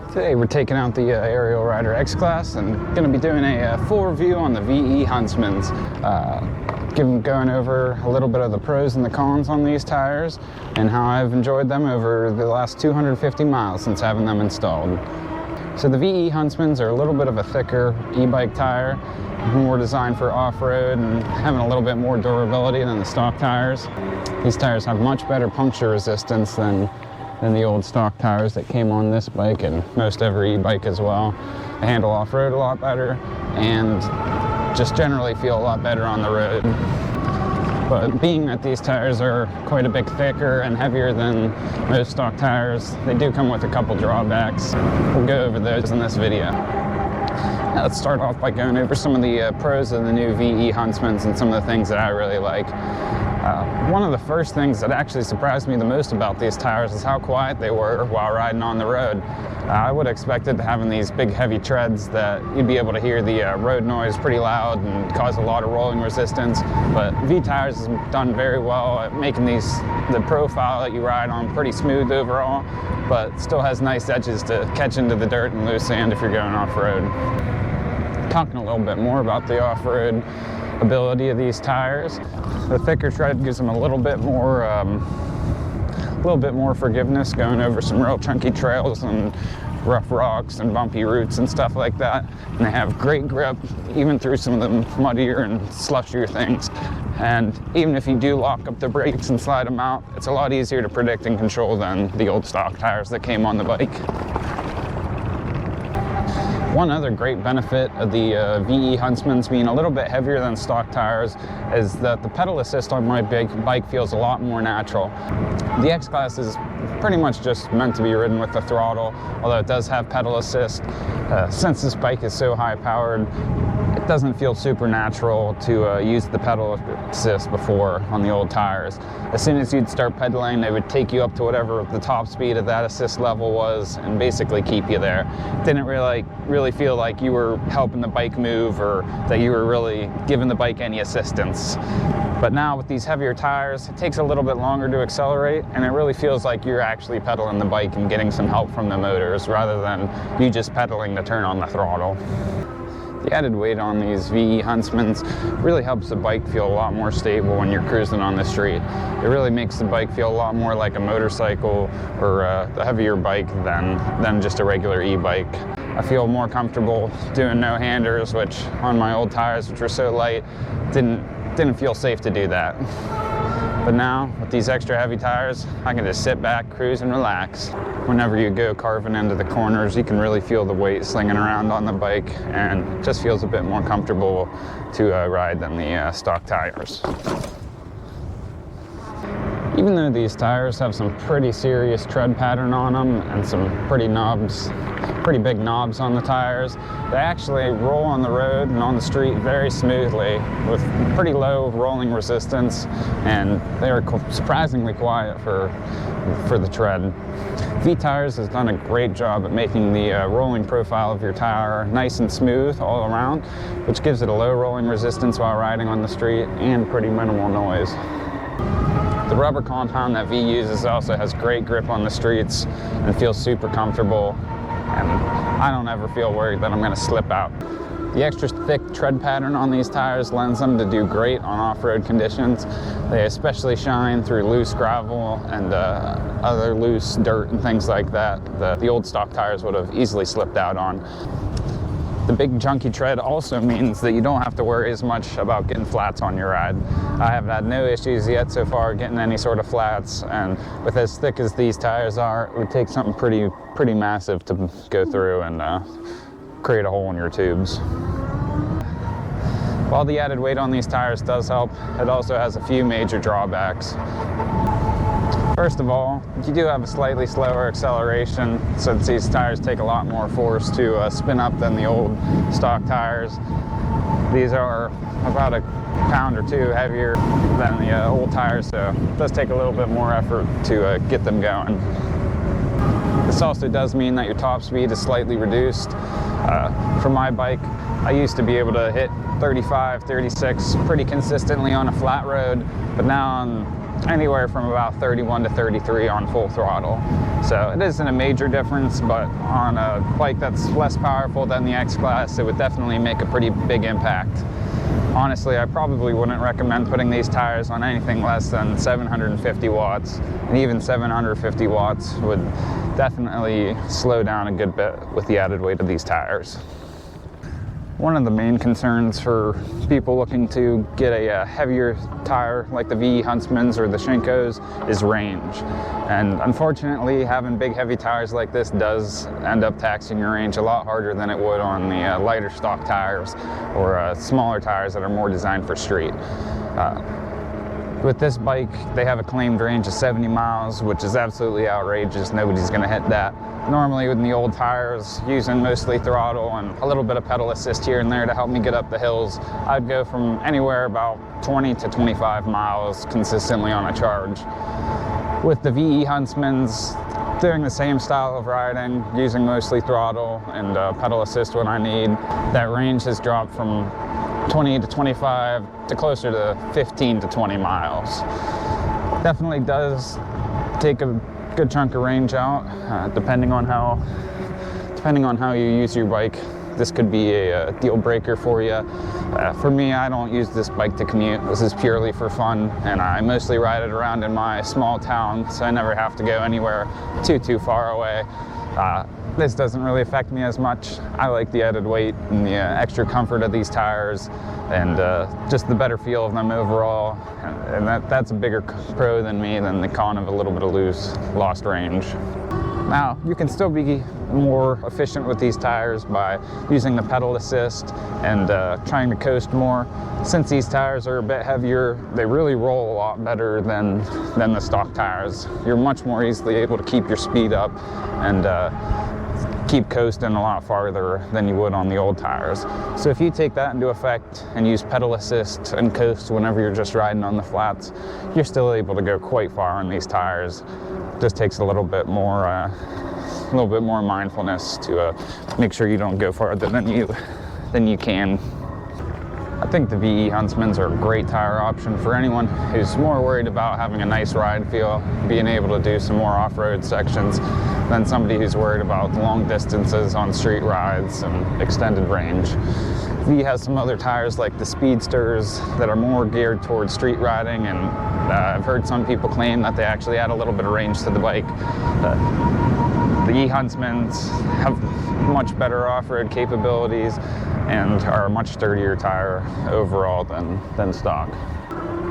Today we're taking out the Ariel Rider X Class and going to be doing a full review on the Vee E-Huntsmans. Going over a little bit of the pros and the cons on these tires and how I've enjoyed them over the last 250 miles since having them installed. So the Vee E-Huntsmans are a little bit of a thicker e-bike tire, more designed for off-road and having a little bit more durability than the stock tires. These tires have much better puncture resistance than the old stock tires that came on this bike and most every e-bike as well. They handle off-road a lot better and just generally feel a lot better on the road. But being that these tires are quite a bit thicker and heavier than most stock tires, they do come with a couple drawbacks. We'll go over those in this video. Now let's start off by going over some of the pros of the new Vee E-Huntsmans and some of the things that I really like. One of the first things that actually surprised me the most about these tires is how quiet they were while riding on the road. I would have expected having these big heavy treads that you'd be able to hear the road noise pretty loud and cause a lot of rolling resistance, but Vee Tires has done very well at making the profile that you ride on pretty smooth overall, but still has nice edges to catch into the dirt and loose sand if you're going off-road. Talking a little bit more about the off-road ability of these tires. The thicker tread gives them a little bit more forgiveness going over some real chunky trails and rough rocks and bumpy routes and stuff like that. And they have great grip even through some of the muddier and slushier things. And even if you do lock up the brakes and slide them out, it's a lot easier to predict and control than the old stock tires that came on the bike. One other great benefit of the Vee E-Huntsmans being a little bit heavier than stock tires is that the pedal assist on my bike feels a lot more natural. The X Class is pretty much just meant to be ridden with the throttle, although it does have pedal assist. Since this bike is so high powered, it doesn't feel super natural to use the pedal assist before on the old tires. As soon as you'd start pedaling, they would take you up to whatever the top speed of that assist level was and basically keep you there. It didn't really feel like you were helping the bike move or that you were really giving the bike any assistance. But now with these heavier tires, it takes a little bit longer to accelerate and it really feels like you're actually pedaling the bike and getting some help from the motors rather than you just pedaling to turn on the throttle. The added weight on these Vee E-Huntsmans really helps the bike feel a lot more stable when you're cruising on the street. It really makes the bike feel a lot more like a motorcycle or a heavier bike than just a regular e-bike. I feel more comfortable doing no-handers, which on my old tires, which were so light, didn't feel safe to do that. But now, with these extra heavy tires, I can just sit back, cruise, and relax. Whenever you go carving into the corners, you can really feel the weight slinging around on the bike, and it just feels a bit more comfortable to ride than the stock tires. Even though these tires have some pretty serious tread pattern on them and some pretty big knobs on the tires, they actually roll on the road and on the street very smoothly with pretty low rolling resistance, and they are surprisingly quiet for the tread. Vee Tires has done a great job at making the rolling profile of your tire nice and smooth all around, which gives it a low rolling resistance while riding on the street and pretty minimal noise. The rubber compound that Vee uses also has great grip on the streets and feels super comfortable, and I don't ever feel worried that I'm going to slip out. The extra thick tread pattern on these tires lends them to do great on off-road conditions. They especially shine through loose gravel and other loose dirt and things like that the old stock tires would have easily slipped out on. The big chunky tread also means that you don't have to worry as much about getting flats on your ride. I have had no issues yet so far getting any sort of flats, and with as thick as these tires are, it would take something pretty massive to go through and create a hole in your tubes. While the added weight on these tires does help, it also has a few major drawbacks. First of all, you do have a slightly slower acceleration since these tires take a lot more force to spin up than the old stock tires. These are about a pound or two heavier than the old tires, so it does take a little bit more effort to get them going. This also does mean that your top speed is slightly reduced. For my bike, I used to be able to hit 35, 36 pretty consistently on a flat road, but now anywhere from about 31 to 33 on full throttle. So it isn't a major difference, but on a bike that's less powerful than the X-Class, it would definitely make a pretty big impact. Honestly, I probably wouldn't recommend putting these tires on anything less than 750 watts, and even 750 watts would definitely slow down a good bit with the added weight of these tires. One of the main concerns for people looking to get a heavier tire like the E-Huntsmans or the Shinkos is range. And unfortunately, having big heavy tires like this does end up taxing your range a lot harder than it would on the lighter stock tires or smaller tires that are more designed for street. With this bike, they have a claimed range of 70 miles, which is absolutely outrageous. Nobody's gonna hit that. Normally with the old tires, using mostly throttle and a little bit of pedal assist here and there to help me get up the hills, I'd go from anywhere about 20 to 25 miles consistently on a charge. With the E-Huntsmans, doing the same style of riding, using mostly throttle and pedal assist when I need, that range has dropped from 20 to 25 to closer to 15 to 20 miles. Definitely does take a good chunk of range out, depending on how you use your bike. This could be a deal breaker for you. For me, I don't use this bike to commute. This is purely for fun, and I mostly ride it around in my small town, so I never have to go anywhere too far away. This doesn't really affect me as much. I like the added weight and the extra comfort of these tires, and just the better feel of them overall. And that's a bigger pro than me than the con of a little bit of lost range. Now, you can still be more efficient with these tires by using the pedal assist and trying to coast more. Since these tires are a bit heavier, they really roll a lot better than the stock tires. You're much more easily able to keep your speed up and keep coasting a lot farther than you would on the old tires. So if you take that into effect and use pedal assist and coast whenever you're just riding on the flats, you're still able to go quite far on these tires. Just takes a little bit more mindfulness to make sure you don't go farther than you can. I think the E-Huntsmans are a great tire option for anyone who's more worried about having a nice ride feel, being able to do some more off-road sections, than somebody who's worried about long distances on street rides and extended range. Vee has some other tires like the Speedsters that are more geared towards street riding, and I've heard some people claim that they actually add a little bit of range to the bike. The E-Huntsmans have much better off-road capabilities and are a much sturdier tire overall than stock.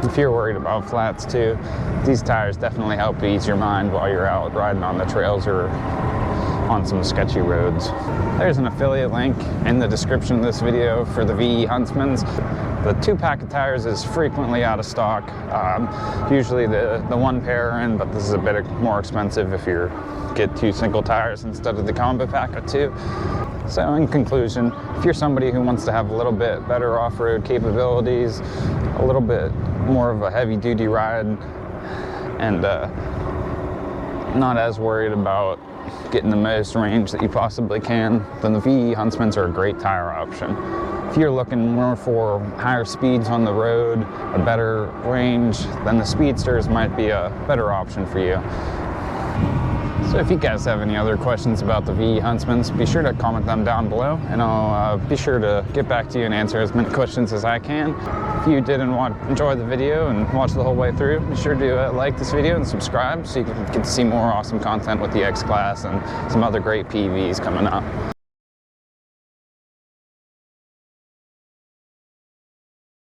If you're worried about flats too, these tires definitely help ease your mind while you're out riding on the trails or on some sketchy roads. There's an affiliate link in the description of this video for the E-Huntsmans. The 2-pack of tires is frequently out of stock. Usually the one pair are in, but this is a bit more expensive if you get 2 single tires instead of the combo pack of 2. So in conclusion, if you're somebody who wants to have a little bit better off-road capabilities, a little bit more of a heavy-duty ride, and not as worried about getting the most range that you possibly can, then the E-Huntsmans are a great tire option. If you're looking more for higher speeds on the road, a better range, then the Speedsters might be a better option for you. So if you guys have any other questions about the E-Huntsmans, be sure to comment them down below, and I'll be sure to get back to you and answer as many questions as I can. If you did enjoy the video and watch the whole way through, be sure to like this video and subscribe so you can get to see more awesome content with the X-Class and some other great P.E.Vs coming up.